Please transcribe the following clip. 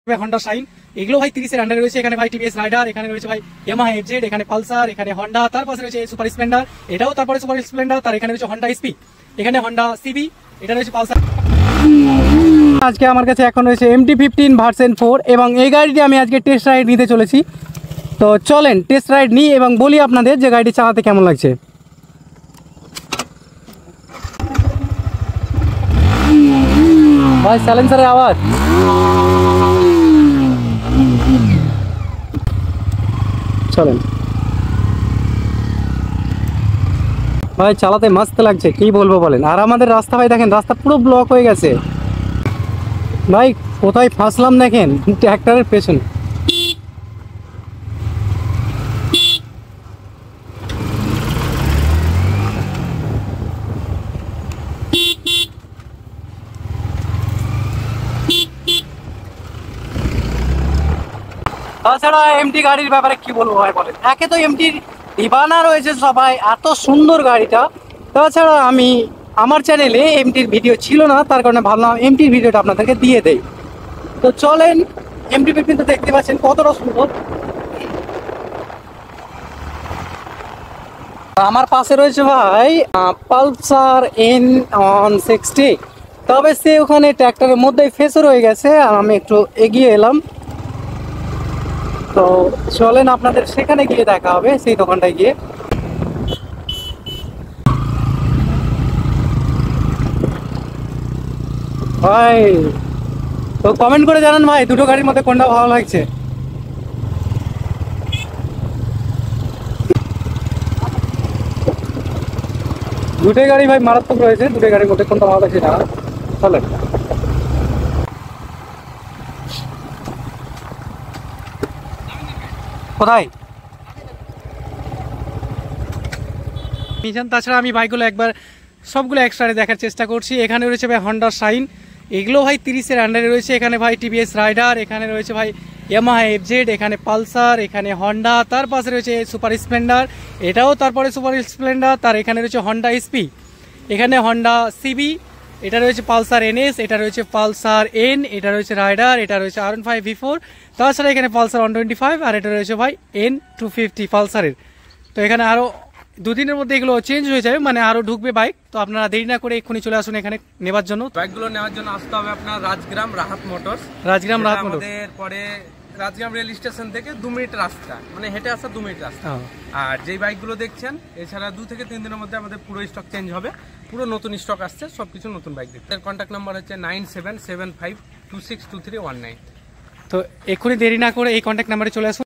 Honda shine এগুলো ভাই 30 এর আন্ডারে রয়েছে। এখানে ভাই টিভিএস রাইডার, এখানে রয়েছে ভাই ইয়ামাহা এফজেড, এখানে পালসার, এখানে হন্ডা, তার পাশে রয়েছে সুপার স্প্লেন্ডার, এটাও তারপরে সুপার স্প্লেন্ডার, তার এখানে রয়েছে হন্ডা এসপি, এখানে হন্ডা সিবি, এটা রয়েছে পালসার। আজকে আমার কাছে এখন রয়েছে MT-15 ভার্সন 4 এবং এই গাড়িটি আমি আজকে টেস্ট রাইড নিতে চলেছি। তো চলেন টেস্ট রাইড নিই এবং বলি আপনাদের যে গাড়িটি চালাতে কেমন লাগছে। ভাই সাইলেন্সারের আওয়াজ, চলেন ভাই চালাতে মস্ত লাগছে, কি বলবো বলেন। আর আমাদের রাস্তা ভাই দেখেন, রাস্তা পুরো ব্লক হয়ে গেছে ভাই, কোথায় ফাঁসলাম দেখেন ট্র্যাক্টরের পেছনে। তাছাড়া এমটি গাড়ির ব্যাপারে কি বলবো ভাই বলেন, একে তো এমটির দিবানা রয়েছে সবাই, এত সুন্দর গাড়িটা। তাছাড়া আমি আমার চ্যানেলে এমটির ভিডিও ছিল না, তার কারণে ভাবলাম এমটির ভিডিওটা আপনাদেরকে দিয়ে দেই। তো চলেন MT-15 তো দেখতে পাচ্ছেন কতটা সুন্দর। আমার পাশে রয়েছে ভাই পালসার N160, তবে সে ওখানে ট্র্যাক্টরের মধ্যেই ফেসে রয়ে গেছে আর আমি একটু এগিয়ে এলাম। তো চলেন আপনাদের সেখানে গিয়ে দেখা হবে, সেই দোকানটায় গিয়ে। ভাই তো কমেন্ট করে জানান ভাই দুটো গাড়ির মধ্যে কোনটা ভালো লাগছে। দুটোই গাড়ি ভাই মারাত্মক রয়েছে, দুটোই গাড়ির মধ্যে কোনটা ভালো লাগছে জানান। চলেন কোথায় মিশন। তাছাড়া আমি বাইকগুলো একবার সবগুলো এক্সট্রা দেখার চেষ্টা করছি। এখানে রয়েছে ভাই হন্ডা শাইন, এগুলো ভাই 30 এর আন্ডারে রয়েছে। এখানে ভাই টিভিএস রাইডার, এখানে রয়েছে ভাই ইয়ামাহা এফজেড, এখানে পালসার, এখানে হন্ডা, তার পাশে রয়েছে সুপার স্প্লেন্ডার, এটাও তারপরে সুপার স্প্লেন্ডার, তার এখানে রয়েছে হন্ডা এসপি, এখানে হন্ডা সিবি, এটা রয়েছে পালসার NS, এটা রয়েছে পালসার N, এটা রয়েছে রাইডার, এটা রয়েছে R15 V4, তাছাড়া এখানে পালসার 125 আর এটা রয়েছে ভাই N250 পালসারের। তো এখানে আরও দুদিনের মধ্যে এগুলো চেঞ্জ হয়ে যাবে, মানে আরো ঢুকবে বাইক। তো আপনারা দেরি না করে এক্ষুনি চলে আসুন এখানে নেবার জন্য। বাইকগুলো নেওয়ার জন্য আসতে হবে আপনার রাজগ্রাম রাহাত মোটরস। রাজগ্রাম রাহাত মোটরস আমাদের পরে রাজগ্রাম রেল স্টেশন থেকে 2 মিনিট রাস্তা, মানে হেঁটে আসা 2 মিনিট রাস্তা। আর যেই বাইকগুলো দেখছেন এছাড়া 2 থেকে 3 দিনের মধ্যে আমাদের পুরো স্টক চেঞ্জ হবে, পুরো নতুন স্টক আসছে, সবকিছু নতুন বাইক দেখতে। কন্ট্যাক্ট নাম্বার হচ্ছে 9775262319। তো এক্ষুনি দেরি না করে এই কন্ট্যাক্ট নাম্বারে চলে আসুন।